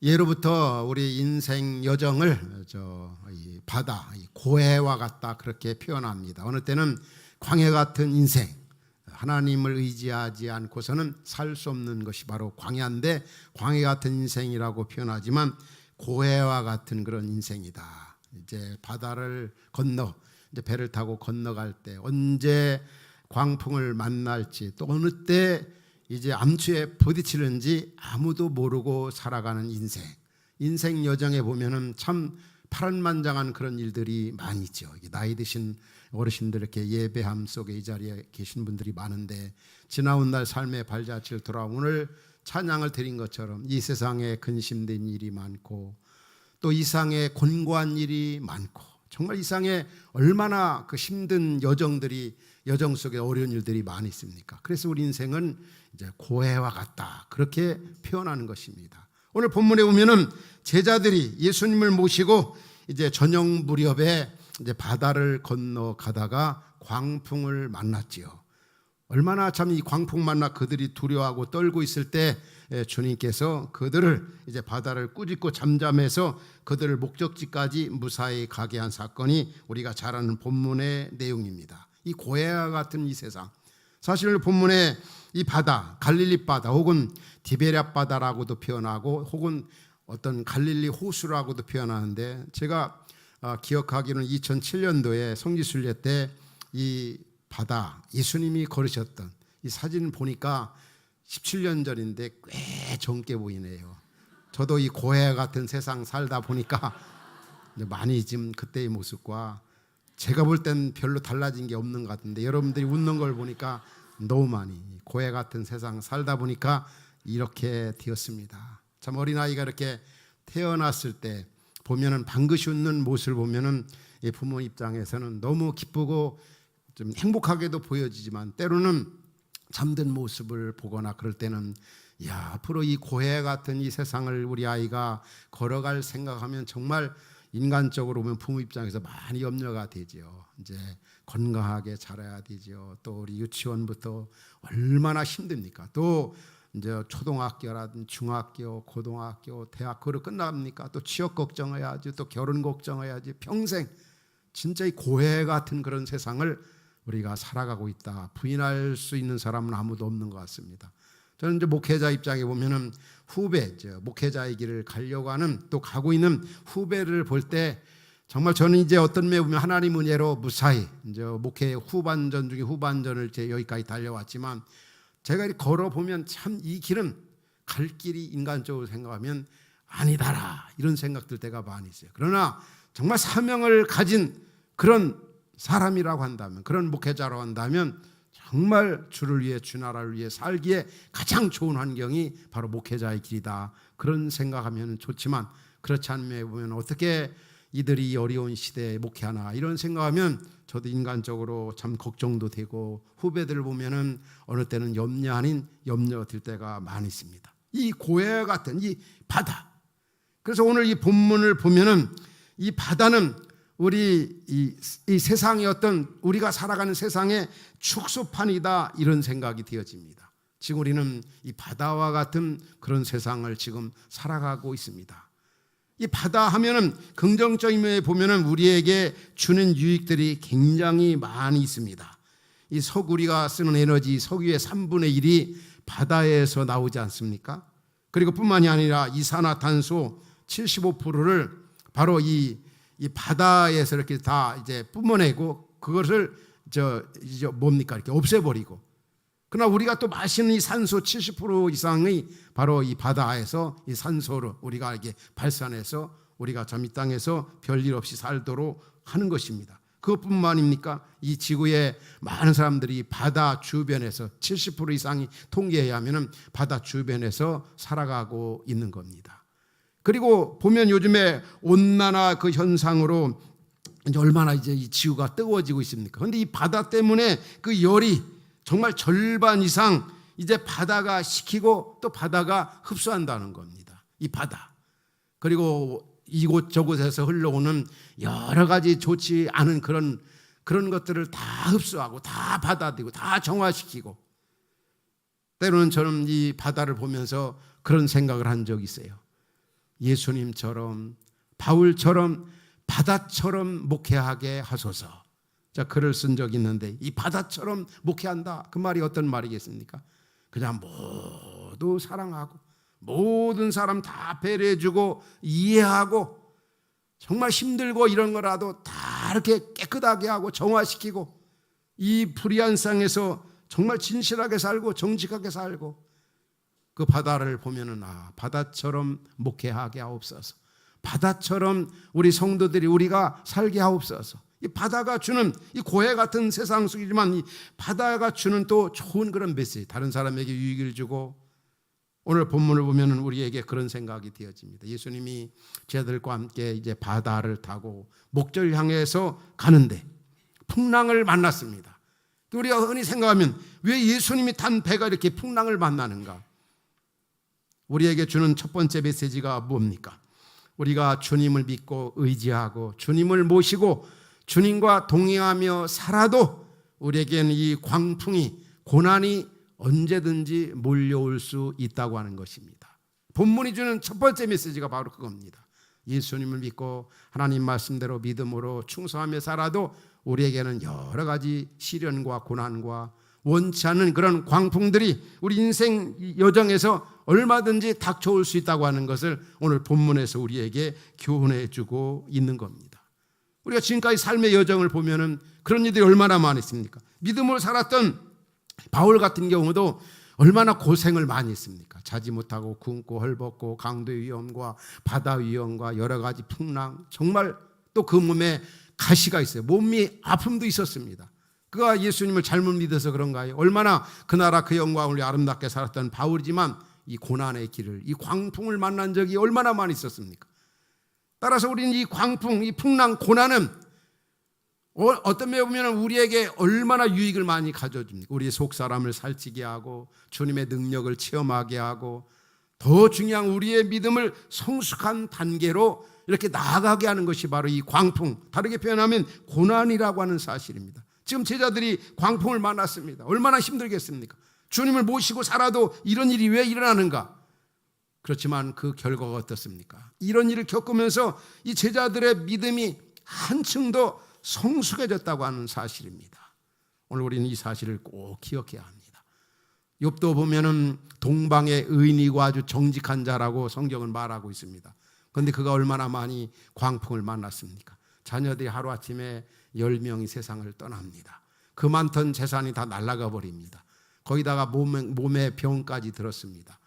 예로부터 우리 인생 여정을 이 바다, 이 고해와 같다 그렇게 표현합니다. 어느 때는 광해 같은 인생, 하나님을 의지하지 않고서는 살 수 없는 것이 바로 광야인데 광해 같은 인생이라고 표현하지만 고해와 같은 그런 인생이다. 이제 바다를 건너 이제 배를 타고 건너갈 때 언제 광풍을 만날지 또 어느 때 이제 암초에 부딪히는지 아무도 모르고 살아가는 인생 여정에 보면은 참 파란만장한 그런 일들이 많이 있죠. 나이 드신 어르신들 이렇게 예배함 속에 이 자리에 계신 분들이 많은데 지나온 날 삶의 발자취를 돌아 오늘 찬양을 드린 것처럼 이 세상에 근심된 일이 많고 또 이상의 곤고한 일이 많고 정말 이상에 얼마나 그 힘든 여정 속에 어려운 일들이 많이 있습니까? 그래서 우리 인생은 이제 고해와 같다 그렇게 표현하는 것입니다. 오늘 본문에 보면은 제자들이 예수님을 모시고 이제 저녁 무렵에 이제 바다를 건너가다가 광풍을 만났지요. 얼마나 참 이 광풍 만나 그들이 두려워하고 떨고 있을 때 주님께서 그들을 이제 바다를 꾸짖고 잠잠해서 그들을 목적지까지 무사히 가게 한 사건이 우리가 잘 아는 본문의 내용입니다. 이 고해와 같은 이 세상, 사실 본문에 이 바다, 갈릴리 바다 혹은 디베랴 바다라고도 표현하고 혹은 어떤 갈릴리 호수라고도 표현하는데 제가 기억하기로는 2007년도에 성지순례 때 이 바다, 예수님이 걸으셨던 이 사진 보니까 17년 전인데 꽤 젊게 보이네요. 저도 이 고해 같은 세상 살다 보니까 많이 지금 그때의 모습과 제가 볼 땐 별로 달라진 게 없는 것 같은데 여러분들이 웃는 걸 보니까 너무 많이 고해 같은 세상 살다 보니까 이렇게 되었습니다. 참 어린아이가 이렇게 태어났을 때 보면은 방긋이 웃는 모습을 보면은 부모 입장에서는 너무 기쁘고 좀 행복하게도 보여지지만 때로는 잠든 모습을 보거나 그럴 때는 야, 앞으로 이 고해 같은 이 세상을 우리 아이가 걸어갈 생각하면 정말 인간적으로 보면 부모 입장에서 많이 염려가 되죠. 이제 건강하게 자라야 되죠. 또 우리 유치원부터 얼마나 힘듭니까? 또 이제 초등학교라든지 중학교, 고등학교, 대학교로 끝납니까? 또 취업 걱정해야지, 또 결혼 걱정해야지. 평생 진짜 이 고해 같은 그런 세상을 우리가 살아가고 있다. 부인할 수 있는 사람은 아무도 없는 것 같습니다. 저는 이제 목회자 입장에 보면은 목회자의 길을 가려고 하는 또 가고 있는 후배를 볼 때 정말 저는 이제 어떤 면에 보면 하나님 은혜로 무사히 이제 목회 후반전 중에 후반전을 제 여기까지 달려왔지만 제가 이렇게 걸어보면 참 이 길은 갈 길이 인간적으로 생각하면 아니다라 이런 생각 들 때가 많이 있어요. 그러나 정말 사명을 가진 그런 사람이라고 한다면 그런 목회자라고 한다면 정말 주를 위해 주 나라를 위해 살기에 가장 좋은 환경이 바로 목회자의 길이다. 그런 생각하면 좋지만 그렇지 않으면 보면 어떻게 이들이 어려운 시대에 목회하나 이런 생각하면 저도 인간적으로 참 걱정도 되고 후배들을 보면은 어느 때는 염려 아닌 염려 들 때가 많이 있습니다. 이 고해 같은 이 바다. 그래서 오늘 이 본문을 보면은 이 바다는 우리 이 세상의 어떤 우리가 살아가는 세상의 축소판이다 이런 생각이 되어집니다. 지금 우리는 이 바다와 같은 그런 세상을 지금 살아가고 있습니다. 이 바다 하면은 긍정적인 면에 보면은 우리에게 주는 유익들이 굉장히 많이 있습니다. 이 우리가 쓰는 에너지 석유의 3분의 1이 바다에서 나오지 않습니까? 그리고 뿐만이 아니라 이산화탄소 75%를 바로 이 바다에서 이렇게 다 이제 뿜어내고 그것을 뭡니까 이렇게 없애버리고 그러나 우리가 또 마시는 이 산소 70% 이상이 바로 이 바다에서 이 산소를 우리가 이렇게 발산해서 우리가 참 이 땅에서 별일 없이 살도록 하는 것입니다. 그것뿐만입니까? 이 지구에 많은 사람들이 바다 주변에서 70% 이상이 통계에 의하면 바다 주변에서 살아가고 있는 겁니다. 그리고 보면 요즘에 온난화 그 현상으로 이제 얼마나 이제 이 지구가 뜨거워지고 있습니까? 그런데 이 바다 때문에 그 열이 정말 절반 이상 이제 바다가 식히고 또 바다가 흡수한다는 겁니다. 이 바다. 그리고 이곳저곳에서 흘러오는 여러 가지 좋지 않은 그런 것들을 다 흡수하고 다 받아들이고 다 정화시키고 때로는 저는 이 바다를 보면서 그런 생각을 한 적이 있어요. 예수님처럼 바울처럼 바다처럼 목회하게 하소서. 자, 글을 쓴 적이 있는데 이 바다처럼 목회한다, 그 말이 어떤 말이겠습니까? 그냥 모두 사랑하고 모든 사람 다 배려해주고 이해하고 정말 힘들고 이런 거라도 다 이렇게 깨끗하게 하고 정화시키고 이 불의한 세상에서 정말 진실하게 살고 정직하게 살고 그 바다를 보면은 바다처럼 목회하게 하옵소서. 바다처럼 우리 성도들이 우리가 살게 하옵소서. 이 바다가 주는 이 고해 같은 세상 속이지만 이 바다가 주는 또 좋은 그런 메시지, 다른 사람에게 유익을 주고, 오늘 본문을 보면은 우리에게 그런 생각이 되어집니다. 예수님이 제자들과 함께 이제 바다를 타고 목적을 향해서 가는데 풍랑을 만났습니다. 우리가 흔히 생각하면 왜 예수님이 탄 배가 이렇게 풍랑을 만나는가? 우리에게 주는 첫 번째 메시지가 뭡니까? 우리가 주님을 믿고 의지하고 주님을 모시고 주님과 동행하며 살아도 우리에게는 이 광풍이, 고난이 언제든지 몰려올 수 있다고 하는 것입니다. 본문이 주는 첫 번째 메시지가 바로 그겁니다. 예수님을 믿고 하나님 말씀대로 믿음으로 충성하며 살아도 우리에게는 여러 가지 시련과 고난과 원치 않는 그런 광풍들이 우리 인생 여정에서 얼마든지 닥쳐올 수 있다고 하는 것을 오늘 본문에서 우리에게 교훈해 주고 있는 겁니다. 우리가 지금까지 삶의 여정을 보면은 그런 일들이 얼마나 많았습니까? 믿음으로 살았던 바울 같은 경우도 얼마나 고생을 많이 했습니까? 자지 못하고 굶고 헐벗고 강도의 위험과 바다 위험과 여러 가지 풍랑, 정말 또 그 몸에 가시가 있어요. 몸이 아픔도 있었습니다. 그가 예수님을 잘못 믿어서 그런가요? 얼마나 그 나라 그 영광을 아름답게 살았던 바울이지만 이 고난의 길을, 이 광풍을 만난 적이 얼마나 많이 있었습니까? 따라서 우리는 이 광풍, 이 풍랑, 고난은 어떤 면에 보면 우리에게 얼마나 유익을 많이 가져줍니까? 우리의 속사람을 살찌게 하고 주님의 능력을 체험하게 하고 더 중요한 우리의 믿음을 성숙한 단계로 이렇게 나아가게 하는 것이 바로 이 광풍, 다르게 표현하면 고난이라고 하는 사실입니다. 지금 제자들이 광풍을 만났습니다. 얼마나 힘들겠습니까? 주님을 모시고 살아도 이런 일이 왜 일어나는가? 그렇지만 그 결과가 어떻습니까? 이런 일을 겪으면서 이 제자들의 믿음이 한층 더 성숙해졌다고 하는 사실입니다. 오늘 우리는 이 사실을 꼭 기억해야 합니다. 욥도 보면은 동방의 의인이고 아주 정직한 자라고 성경은 말하고 있습니다. 그런데 그가 얼마나 많이 광풍을 만났습니까? 자녀들이 하루아침에 10명이 세상을 떠납니다. 그 많던 재산이 다 날아가 버립니다. 거기다가 몸에 병까지 들었습니다.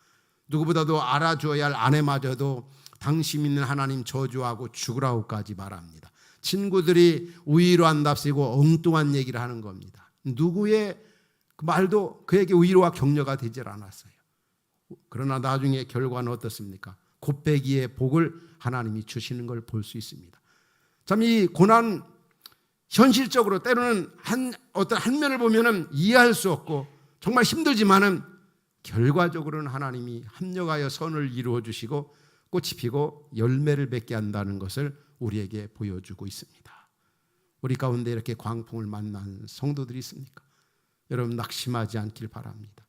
누구보다도 알아줘야 할 아내마저도 당신 믿는 하나님 저주하고 죽으라고까지 말합니다. 친구들이 위로한답시고 엉뚱한 얘기를 하는 겁니다. 누구의 말도 그에게 위로와 격려가 되질 않았어요. 그러나 나중에 결과는 어떻습니까? 곱배기의 복을 하나님이 주시는 걸 볼 수 있습니다. 참 이 고난, 현실적으로 때로는 어떤 한 면을 보면은 이해할 수 없고 정말 힘들지만은 결과적으로는 하나님이 합력하여 선을 이루어 주시고 꽃이 피고 열매를 맺게 한다는 것을 우리에게 보여주고 있습니다. 우리 가운데 이렇게 광풍을 만난 성도들이 있습니까? 여러분 낙심하지 않길 바랍니다.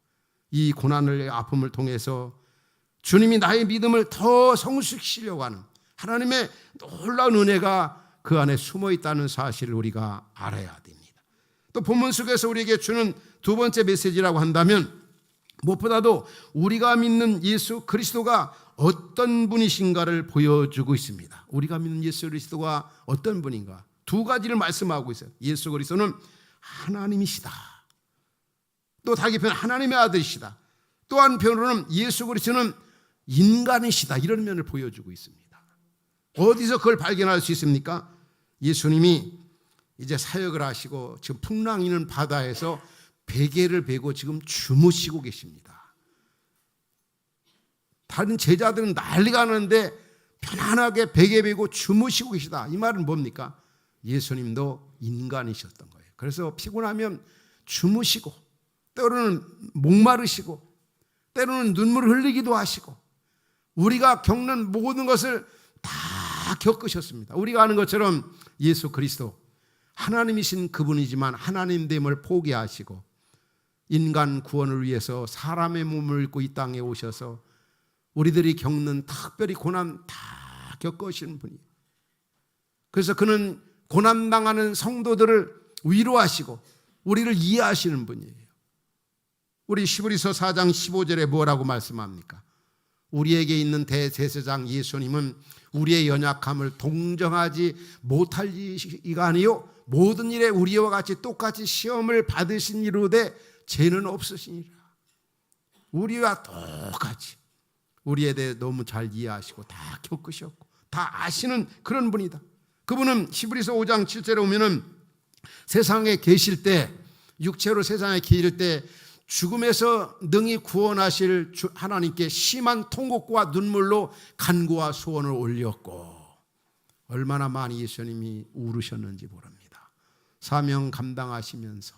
이 고난을, 아픔을 통해서 주님이 나의 믿음을 더 성숙시키려고 하는 하나님의 놀라운 은혜가 그 안에 숨어 있다는 사실을 우리가 알아야 됩니다. 또 본문 속에서 우리에게 주는 두 번째 메시지라고 한다면 무엇보다도 우리가 믿는 예수 그리스도가 어떤 분이신가를 보여주고 있습니다. 우리가 믿는 예수 그리스도가 어떤 분인가? 두 가지를 말씀하고 있어요. 예수 그리스도는 하나님이시다. 또 다른 표현 하나님의 아들이시다. 또 한 표현으로는 예수 그리스도는 인간이시다. 이런 면을 보여주고 있습니다. 어디서 그걸 발견할 수 있습니까? 예수님이 이제 사역을 하시고 지금 풍랑 있는 바다에서 베개를 베고 지금 주무시고 계십니다. 다른 제자들은 난리가 나는데 편안하게 베개 베고 주무시고 계시다. 이 말은 뭡니까? 예수님도 인간이셨던 거예요. 그래서 피곤하면 주무시고 때로는 목마르시고 때로는 눈물을 흘리기도 하시고 우리가 겪는 모든 것을 다 겪으셨습니다. 우리가 아는 것처럼 예수 그리스도 하나님이신 그분이지만 하나님됨을 포기하시고 인간 구원을 위해서 사람의 몸을 입고 이 땅에 오셔서 우리들이 겪는 특별히 고난 다 겪으시는 분이에요. 그래서 그는 고난당하는 성도들을 위로하시고 우리를 이해하시는 분이에요. 우리 히브리서 4장 15절에 뭐라고 말씀합니까? 우리에게 있는 대제사장 예수님은 우리의 연약함을 동정하지 못할 이가 아니요 모든 일에 우리와 같이 똑같이 시험을 받으신 이로되 죄는 없으시니라. 우리와 똑같이 우리에 대해 너무 잘 이해하시고 다 겪으셨고 다 아시는 그런 분이다. 그분은 히브리서 5장 7절에 오면은 세상에 계실 때, 육체로 세상에 계실 때 죽음에서 능히 구원하실 하나님께 심한 통곡과 눈물로 간구와 소원을 올렸고 얼마나 많이 예수님이 울으셨는지 모릅니다. 사명 감당하시면서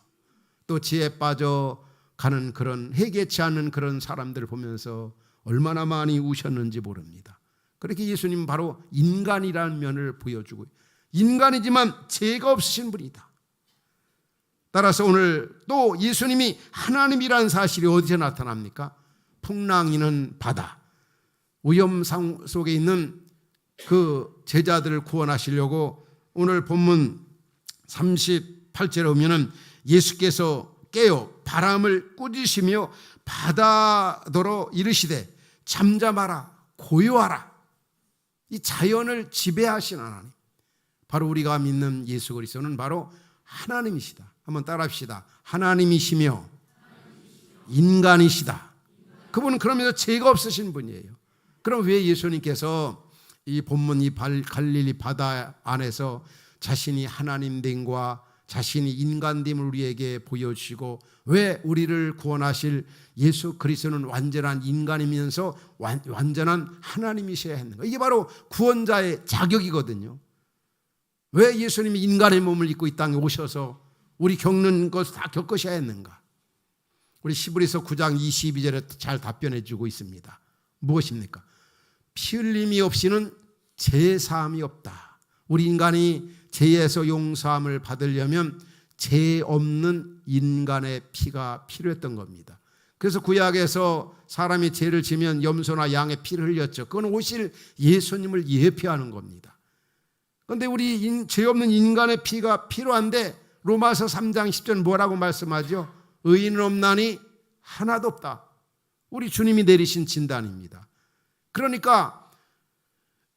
또 지혜 빠져가는 그런 회개치 않는 그런 사람들을 보면서 얼마나 많이 우셨는지 모릅니다. 그렇게 예수님은 바로 인간이라는 면을 보여주고 인간이지만 죄가 없으신 분이다. 따라서 오늘 또 예수님이 하나님이라는 사실이 어디서 나타납니까? 풍랑이는 바다, 위험상 속에 있는 그 제자들을 구원하시려고 오늘 본문 38절에 오면은 예수께서 깨어 바람을 꾸짖으시며 바다더러 이르시되 잠잠하라 고요하라. 이 자연을 지배하신 하나님, 바로 우리가 믿는 예수 그리스도는 바로 하나님이시다. 한번 따라합시다. 하나님이시며 인간이시다. 그분은 그러면서 죄가 없으신 분이에요. 그럼 왜 예수님께서 이 본문 이 갈릴리 바다 안에서 자신이 하나님됨과 자신이 인간됨을 우리에게 보여주시고 왜 우리를 구원하실 예수 그리스도는 완전한 인간이면서 완전한 하나님이셔야 했는가? 이게 바로 구원자의 자격이거든요. 왜 예수님이 인간의 몸을 입고 이 땅에 오셔서 우리 겪는 것을 다 겪으셔야 했는가? 우리 히브리서 9장 22절에 잘 답변해 주고 있습니다. 무엇입니까? 피 흘림이 없이는 죄 사함이 없다. 우리 인간이 죄에서 용서함을 받으려면 죄 없는 인간의 피가 필요했던 겁니다. 그래서 구약에서 사람이 죄를 지면 염소나 양의 피를 흘렸죠. 그건 오실 예수님을 예표하는 겁니다. 그런데 우리 죄 없는 인간의 피가 필요한데 로마서 3장 10절 뭐라고 말씀하죠? 의인은 없나니 하나도 없다. 우리 주님이 내리신 진단입니다. 그러니까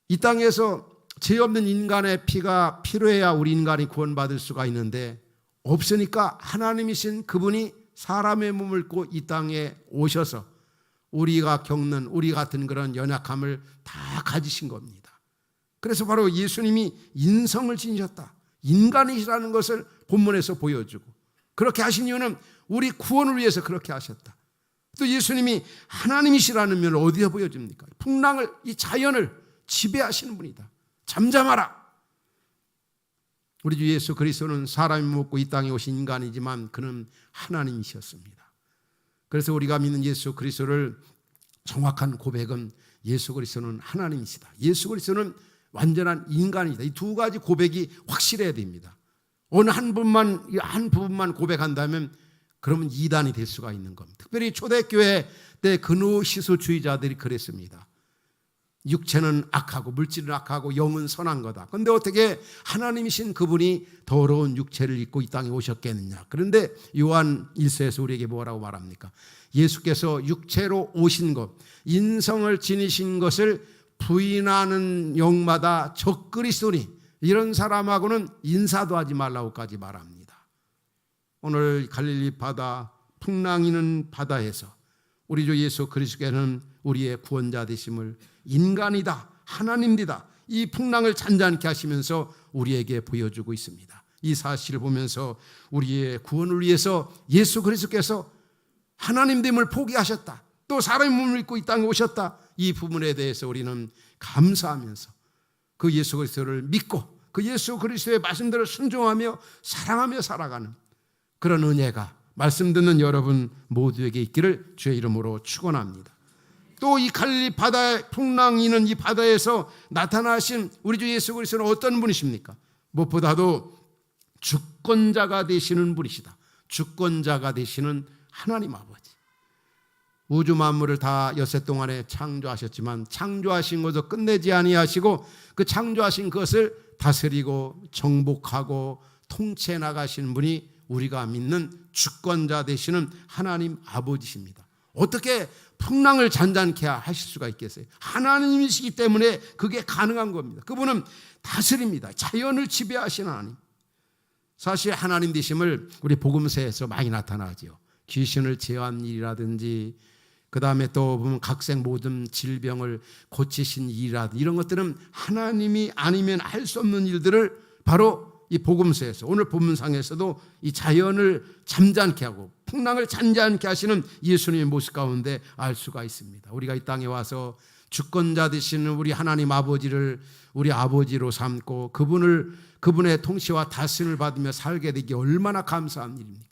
이 땅에서 죄 없는 인간의 피가 필요해야 우리 인간이 구원받을 수가 있는데 없으니까 하나님이신 그분이 사람의 몸을 입고 이 땅에 오셔서 우리가 겪는 우리 같은 그런 연약함을 다 가지신 겁니다. 그래서 바로 예수님이 인성을 지니셨다. 인간이시라는 것을 본문에서 보여주고 그렇게 하신 이유는 우리 구원을 위해서 그렇게 하셨다. 또 예수님이 하나님이시라는 면을 어디에 보여줍니까? 풍랑을, 이 자연을 지배하시는 분이다. 잠잠하라. 우리 주 예수 그리스도는 사람이 묻고 이 땅에 오신 인간이지만 그는 하나님이셨습니다. 그래서 우리가 믿는 예수 그리스도를 정확한 고백은 예수 그리스도는 하나님이시다. 예수 그리스도는 완전한 인간이다. 이 두 가지 고백이 확실해야 됩니다. 어느 한 부분만 고백한다면 그러면 이단이 될 수가 있는 겁니다. 특별히 초대교회 때 근호시소주의자들이 그랬습니다. 육체는 악하고 물질은 악하고 영은 선한 거다. 그런데 어떻게 하나님이신 그분이 더러운 육체를 입고 이 땅에 오셨겠느냐. 그런데 요한 1서에서 우리에게 뭐라고 말합니까? 예수께서 육체로 오신 것, 인성을 지니신 것을 부인하는 영마다 적그리스도니 이런 사람하고는 인사도 하지 말라고까지 말합니다. 오늘 갈릴리 바다, 풍랑이는 바다에서 우리 주 예수 그리스도께는 우리의 구원자 되심을 인간이다, 하나님이다, 이 풍랑을 잔잔케 하시면서 우리에게 보여주고 있습니다. 이 사실을 보면서 우리의 구원을 위해서 예수 그리스도께서 하나님됨을 포기하셨다, 또 사람의 몸을 입고 이 땅에 오셨다, 이 부분에 대해서 우리는 감사하면서 그 예수 그리스도를 믿고 그 예수 그리스도의 말씀대로 순종하며 사랑하며 살아가는 그런 은혜가 말씀 듣는 여러분 모두에게 있기를 주의 이름으로 축원합니다. 또 이 갈릴리 바다의 풍랑이는 이 바다에서 나타나신 우리 주 예수 그리스도는 어떤 분이십니까? 무엇보다도 주권자가 되시는 분이시다. 주권자가 되시는 하나님 아버지. 우주 만물을 다 엿새 동안에 창조하셨지만 창조하신 것도 끝내지 아니하시고 그 창조하신 것을 다스리고 정복하고 통치해 나가시는 분이 우리가 믿는 주권자 되시는 하나님 아버지십니다. 어떻게 풍랑을 잔잔케 하실 수가 있겠어요? 하나님이시기 때문에 그게 가능한 겁니다. 그분은 다스립니다. 자연을 지배하시는 하나님. 사실 하나님 되심을 우리 복음서에서 많이 나타나죠. 귀신을 제어한 일이라든지 그 다음에 또 보면 각색 모든 질병을 고치신 일이라든지 이런 것들은 하나님이 아니면 할 수 없는 일들을 바로 이 복음서에서 오늘 본문상에서도 이 자연을 잠잠케 하고 풍랑을 잔잔케 하시는 예수님의 모습 가운데 알 수가 있습니다. 우리가 이 땅에 와서 주권자 되시는 우리 하나님 아버지를 우리 아버지로 삼고 그분의 통치와 다스림을 받으며 살게 되기 얼마나 감사한 일입니까?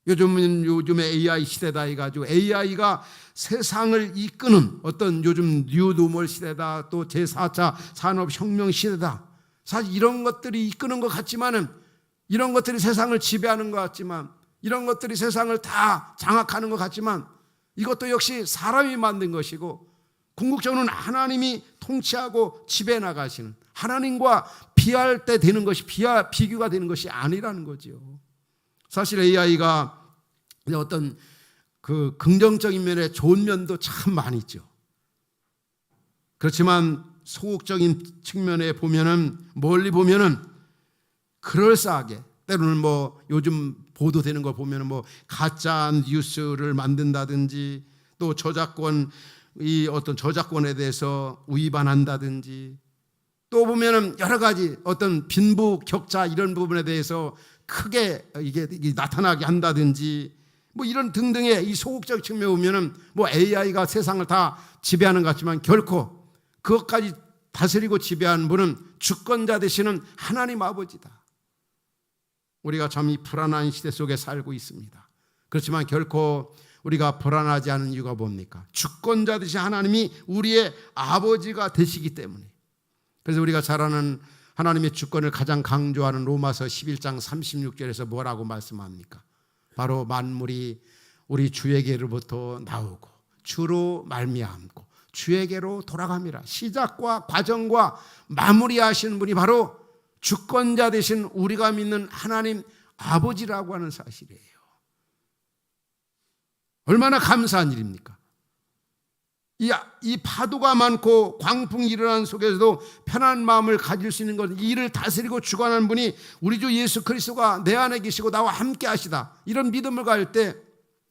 요즘에 AI 시대다 해가지고 AI가 세상을 이끄는 어떤 요즘 뉴노멀 시대다, 또 제4차 산업혁명 시대다. 사실 이런 것들이 이끄는 것 같지만은, 이런 것들이 세상을 지배하는 것 같지만, 이런 것들이 세상을 다 장악하는 것 같지만, 이것도 역시 사람이 만든 것이고 궁극적으로는 하나님이 통치하고 지배해 나가시는, 하나님과 비할 때 되는 것이 비교가 되는 것이 아니라는 거죠. 사실 AI가 어떤 그 긍정적인 면에 좋은 면도 참 많이 있죠. 그렇지만 소극적인 측면에 보면은, 멀리 보면은 그럴싸하게, 때로는 뭐 요즘 보도되는 걸 보면은 뭐 가짜 뉴스를 만든다든지, 또 이 어떤 저작권에 대해서 위반한다든지, 또 보면은 여러 가지 어떤 빈부격차 이런 부분에 대해서 크게 이게 나타나게 한다든지, 뭐 이런 등등의 이 소극적 측면에 보면은 뭐 AI가 세상을 다 지배하는 것 같지만 결코 그것까지 다스리고 지배하는 분은 주권자 되시는 하나님 아버지다. 우리가 참 이 불안한 시대 속에 살고 있습니다. 그렇지만 결코 우리가 불안하지 않은 이유가 뭡니까? 주권자 되신 하나님이 우리의 아버지가 되시기 때문에. 그래서 우리가 잘 아는 하나님의 주권을 가장 강조하는 로마서 11장 36절에서 뭐라고 말씀합니까? 바로 만물이 우리 주에게로부터 나오고 주로 말미암고 주에게로 돌아갑니다. 시작과 과정과 마무리하시는 분이 바로 주권자 되신 우리가 믿는 하나님 아버지라고 하는 사실이에요. 얼마나 감사한 일입니까? 이 파도가 많고 광풍이 일어나는 속에서도 편안한 마음을 가질 수 있는 것, 이 일을 다스리고 주관하는 분이 우리 주 예수 그리스도가 내 안에 계시고 나와 함께 하시다. 이런 믿음을 가질 때,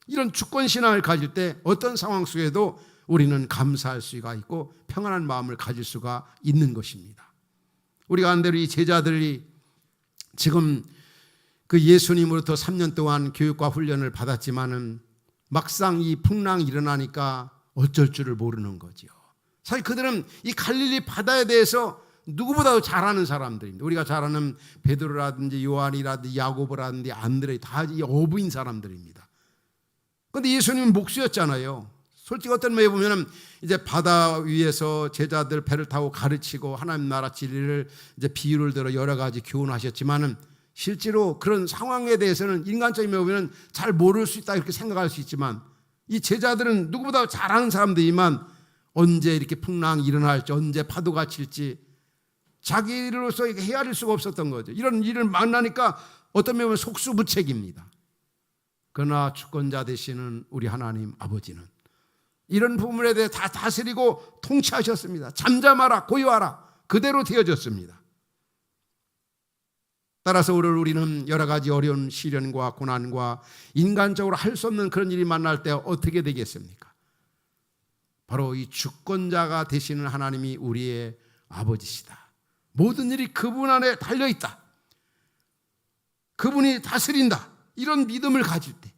이런 주권신앙을 가질 때 어떤 상황 속에도 우리는 감사할 수가 있고 평안한 마음을 가질 수가 있는 것입니다. 우리가 한 대로 이 제자들이 지금 그 예수님으로부터 3년 동안 교육과 훈련을 받았지만은 막상 이 풍랑이 일어나니까 어쩔 줄을 모르는 거죠. 사실 그들은 이 갈릴리 바다에 대해서 누구보다도 잘 아는 사람들입니다. 우리가 잘 아는 베드로라든지 요한이라든지 야고보라든지 안드레, 다 이 어부인 사람들입니다. 그런데 예수님은 목수였잖아요. 솔직히 어떤 면에 보면 이제 바다 위에서 제자들 배를 타고 가르치고 하나님 나라 진리를 이제 비유를 들어 여러 가지 교훈하셨지만은 실제로 그런 상황에 대해서는 인간적인 면에 보면 잘 모를 수 있다 이렇게 생각할 수 있지만, 이 제자들은 누구보다 잘 아는 사람들이지만 언제 이렇게 풍랑이 일어날지, 언제 파도가 칠지 자기로서 헤아릴 수가 없었던 거죠. 이런 일을 만나니까 어떤 면에 보면 속수무책입니다. 그러나 주권자 되시는 우리 하나님 아버지는 이런 부분에 대해 다 다스리고 통치하셨습니다. 잠잠하라, 고요하라, 그대로 되어졌습니다. 따라서 우리는 여러 가지 어려운 시련과 고난과 인간적으로 할 수 없는 그런 일이 만날 때 어떻게 되겠습니까? 바로 이 주권자가 되시는 하나님이 우리의 아버지시다. 모든 일이 그분 안에 달려있다. 그분이 다스린다. 이런 믿음을 가질 때,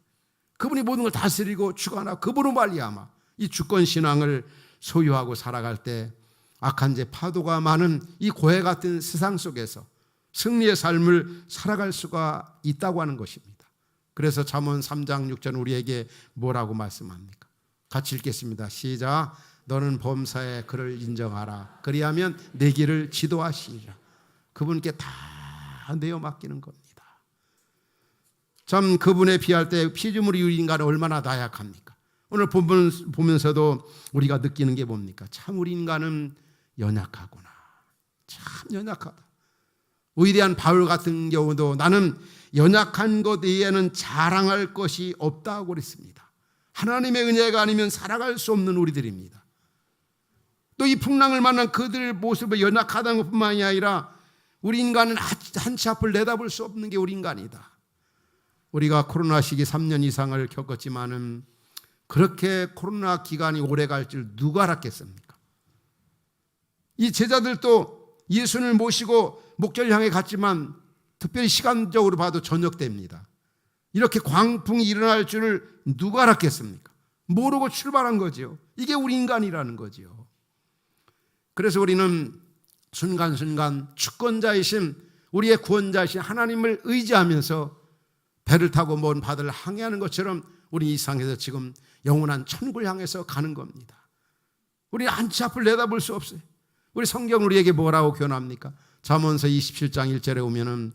그분이 모든 걸 다스리고 주관하고 그분으로 말미암아 이 주권신앙을 소유하고 살아갈 때 악한 제 파도가 많은 이 고해 같은 세상 속에서 승리의 삶을 살아갈 수가 있다고 하는 것입니다. 그래서 잠언 3장 6절 우리에게 뭐라고 말씀합니까? 같이 읽겠습니다. 시작. 너는 범사에 그를 인정하라. 그리하면 내 길을 지도하시리라. 그분께 다 내어 맡기는 겁니다. 참 그분에 비할 때 피조물이 인간은 얼마나 나약합니까? 오늘 보면서도 우리가 느끼는 게 뭡니까? 참 우리 인간은 연약하구나. 참 연약하다. 위대한 바울 같은 경우도 나는 연약한 것 외에는 자랑할 것이 없다고 그랬습니다. 하나님의 은혜가 아니면 살아갈 수 없는 우리들입니다. 또 이 풍랑을 만난 그들의 모습을 연약하다는 것뿐만이 아니라 우리 인간은 한치 앞을 내다볼 수 없는 게 우리 인간이다. 우리가 코로나 시기 3년 이상을 겪었지만은 그렇게 코로나 기간이 오래 갈 줄 누가 알았겠습니까? 이 제자들도 예수를 모시고 목전을 향해 갔지만 특별히 시간적으로 봐도 저녁 때입니다. 이렇게 광풍이 일어날 줄을 누가 알았겠습니까? 모르고 출발한 거죠. 이게 우리 인간이라는 거죠. 그래서 우리는 순간순간 주권자이신 우리의 구원자이신 하나님을 의지하면서 배를 타고 먼 바다를 항해하는 것처럼 우리 이 세상에서 지금 영원한 천국을 향해서 가는 겁니다. 우리 한치 앞을 내다볼 수 없어요. 우리 성경 우리에게 뭐라고 교훈합니까? 잠언서 27장 1절에 오면은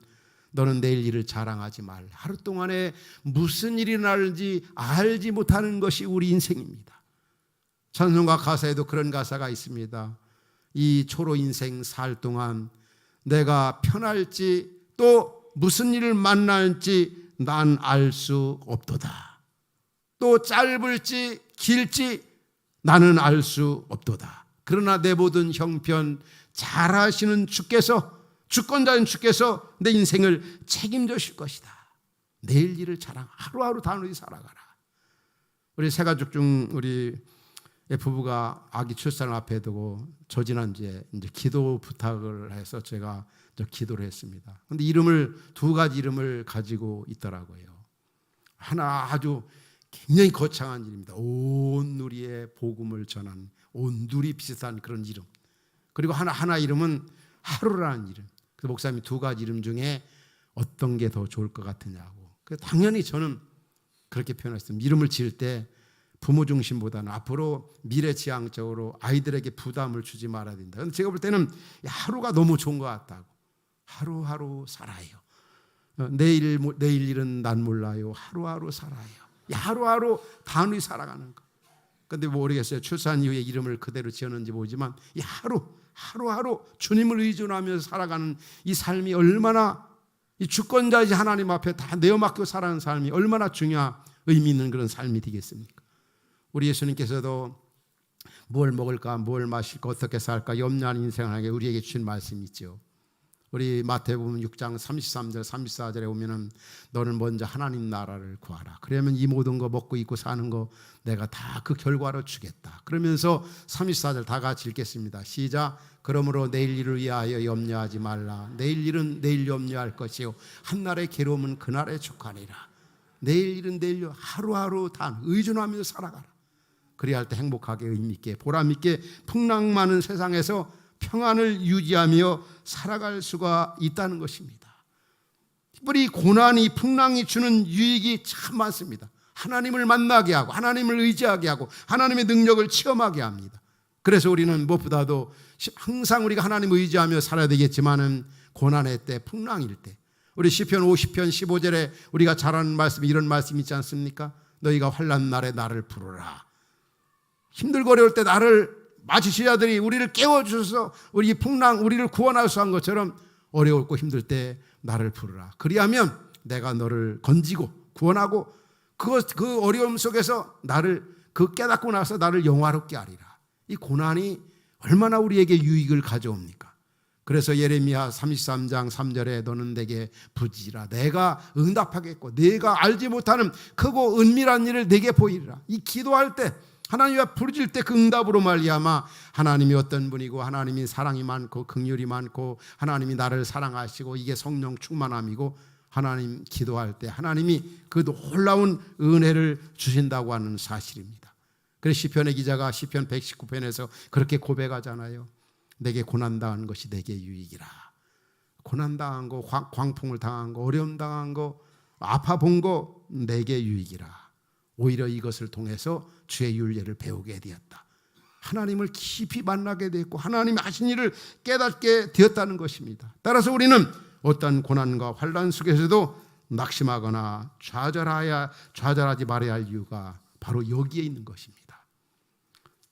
너는 내일 일을 자랑하지 말라. 하루 동안에 무슨 일이 날지 알지 못하는 것이 우리 인생입니다. 찬송가 가사에도 그런 가사가 있습니다. 이 초로 인생 살 동안 내가 편할지 또 무슨 일을 만날지 난 알 수 없도다. 또 짧을지 길지 나는 알 수 없도다. 그러나 내 모든 형편 잘 아시는 주께서, 주권자인 주께서 내 인생을 책임져 주실 것이다. 내일 일을 자랑, 하루하루 단호히 살아가라. 우리 세 가족 중 우리 부부가 아기 출산을 앞에 두고 저 지난주에 이제 기도 부탁을 해서 제가 기도를 했습니다. 그런데 이름을 두 가지 이름을 가지고 있더라고요. 하나 아주 굉장히 거창한 이름입니다. 온 누리의 복음을 전하는 온 누리 비슷한 그런 이름. 그리고 하나 이름은 하루라는 이름. 그 목사님이 두 가지 이름 중에 어떤 게 더 좋을 것 같으냐고. 당연히 저는 그렇게 표현했습니다. 이름을 지을 때 부모 중심보다는 앞으로 미래지향적으로 아이들에게 부담을 주지 말아야 된다. 그런데 제가 볼 때는 하루가 너무 좋은 것 같다고. 하루하루 살아요. 내일 일은 난 몰라요. 하루하루 살아요. 하루하루 단호히 살아가는 거. 그런데 모르겠어요. 출산 이후에 이름을 그대로 지었는지 모르지만 이 하루하루 주님을 의존하면서 살아가는 이 삶이 얼마나 이 주권자이신 하나님 앞에 다 내어맡기고 살아가는 삶이 얼마나 중요한 의미 있는 그런 삶이 되겠습니까? 우리 예수님께서도 뭘 먹을까, 뭘 마실까, 어떻게 살까 염려하는 인생을 하게 우리에게 주신 말씀이 있죠. 우리 마태복음 6장 33절 34절에 오면은 너는 먼저 하나님 나라를 구하라. 그러면 이 모든 거 먹고 입고 사는 거 내가 다 그 결과로 주겠다. 그러면서 34절 다 같이 읽겠습니다. 시작. 그러므로 내일 일을 위하여 염려하지 말라. 내일 일은 내일 염려할 것이요 한날의 괴로움은 그날의 족하니라. 내일 일은 내일 하루하루 단 의존하면서 살아가라. 그래야 할 때 행복하게 의미 있게 보람 있게 풍랑 많은 세상에서 평안을 유지하며 살아갈 수가 있다는 것입니다. 특별히 고난이 풍랑이 주는 유익이 참 많습니다. 하나님을 만나게 하고 하나님을 의지하게 하고 하나님의 능력을 체험하게 합니다. 그래서 우리는 무엇보다도 항상 우리가 하나님을 의지하며 살아야 되겠지만은 고난의 때, 풍랑일 때 우리 시편 50편 15절에 우리가 잘 아는 말씀이 이런 말씀이 있지 않습니까? 너희가 환난 날에 나를 부르라. 힘들고 어려울 때 나를 마주칠 자들이 우리를 깨워주셔서 우리 풍랑 우리를 구원하셔서 한 것처럼 어려울고 힘들 때 나를 부르라. 그리하면 내가 너를 건지고 구원하고 그 어려움 속에서 나를 그 깨닫고 나서 나를 영화롭게 하리라. 이 고난이 얼마나 우리에게 유익을 가져옵니까? 그래서 예레미야 33장 3절에 너는 내게 부지라. 내가 응답하겠고 내가 알지 못하는 크고 은밀한 일을 내게 보이리라. 이 기도할 때 하나님 앞에 부르짖을 때 그 응답으로 말미암아 하나님이 어떤 분이고 하나님이 사랑이 많고 긍휼이 많고 하나님이 나를 사랑하시고 이게 성령 충만함이고 하나님 기도할 때 하나님이 그 놀라운 은혜를 주신다고 하는 사실입니다. 그래서 시편의 기자가 시편 119편에서 그렇게 고백하잖아요. 내게 고난당한 것이 내게 유익이라. 고난당한 거, 광풍을 당한 거, 어려움 당한 거, 아파 본 거 내게 유익이라. 오히려 이것을 통해서 주의 윤례를 배우게 되었다. 하나님을 깊이 만나게 되었고 하나님이 하신 일을 깨닫게 되었다는 것입니다. 따라서 우리는 어떤 고난과 환난 속에서도 낙심하거나 좌절하지 말아야 할 이유가 바로 여기에 있는 것입니다.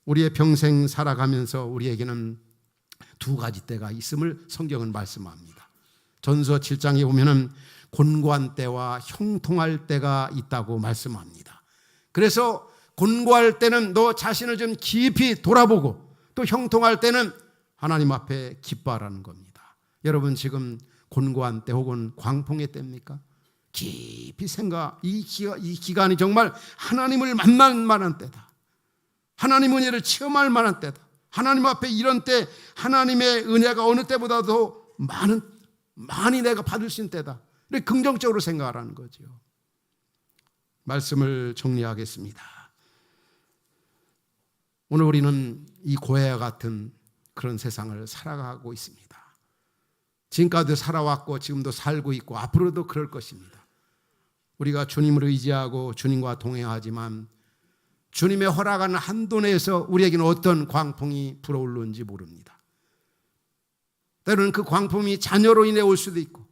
우리의 평생 살아가면서 우리에게는 두 가지 때가 있음을 성경은 말씀합니다. 전서 7장에 보면은 곤고한 때와 형통할 때가 있다고 말씀합니다. 그래서 곤고할 때는 너 자신을 좀 깊이 돌아보고, 또 형통할 때는 하나님 앞에 기뻐하라는 겁니다. 여러분 지금 곤고한 때 혹은 광풍의 때입니까? 깊이 이 기간이 정말 하나님을 만날 만한 때다. 하나님 은혜를 체험할 만한 때다. 하나님 앞에 이런 때 하나님의 은혜가 어느 때보다도 많이 내가 받을 수 있는 때다. 이렇게 긍정적으로 생각하라는 거죠. 말씀을 정리하겠습니다. 오늘 우리는 이 고해와 같은 그런 세상을 살아가고 있습니다. 지금까지도 살아왔고 지금도 살고 있고 앞으로도 그럴 것입니다. 우리가 주님을 의지하고 주님과 동행하지만 주님의 허락하는 한도 내에서 우리에게는 어떤 광풍이 불어오는지 모릅니다. 때로는 그 광풍이 자녀로 인해 올 수도 있고,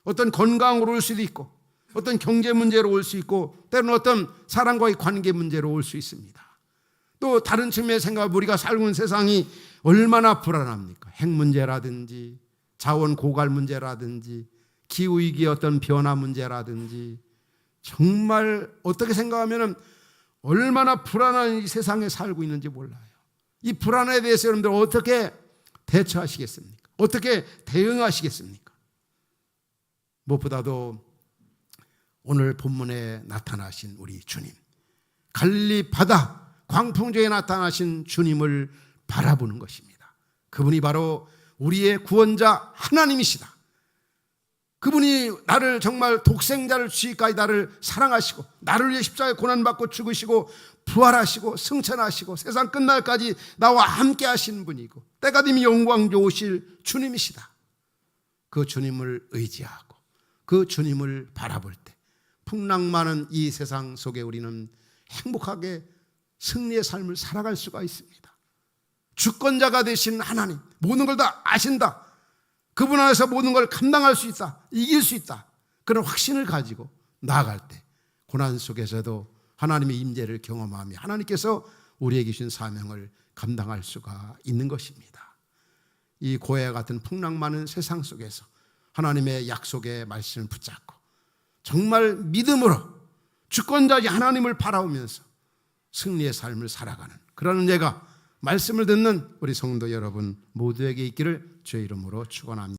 어떤 건강으로 올 수도 있고, 어떤 경제 문제로 올 수 있고, 때로는 어떤 사람과의 관계 문제로 올 수 있습니다. 또 다른 측면에 생각하면 우리가 살고 있는 세상이 얼마나 불안합니까? 핵 문제라든지 자원 고갈 문제라든지 기후위기의 어떤 변화 문제라든지, 정말 어떻게 생각하면 얼마나 불안한 이 세상에 살고 있는지 몰라요. 이 불안에 대해서 여러분들 어떻게 대처하시겠습니까? 어떻게 대응하시겠습니까? 무엇보다도 오늘 본문에 나타나신 우리 주님, 갈릴리 바다 광풍중에 나타나신 주님을 바라보는 것입니다. 그분이 바로 우리의 구원자 하나님이시다. 그분이 나를 정말 독생자를 주시기까지 나를 사랑하시고 나를 위해 십자가에 고난받고 죽으시고 부활하시고 승천하시고 세상 끝날까지 나와 함께 하시는 분이고 때가 되면 영광 오실 주님이시다. 그 주님을 의지하고 그 주님을 바라볼 때 풍랑 많은 이 세상 속에 우리는 행복하게 승리의 삶을 살아갈 수가 있습니다. 주권자가 되신 하나님, 모든 걸 다 아신다. 그분 안에서 모든 걸 감당할 수 있다. 이길 수 있다. 그런 확신을 가지고 나아갈 때 고난 속에서도 하나님의 임재를 경험하며 하나님께서 우리에게 주신 사명을 감당할 수가 있는 것입니다. 이 고해와 같은 풍랑 많은 세상 속에서 하나님의 약속의 말씀을 붙잡고 정말 믿음으로 주권자지 하나님을 바라보면서 승리의 삶을 살아가는 그런 은혜가 말씀을 듣는 우리 성도 여러분 모두에게 있기를 주의 이름으로 축원합니다.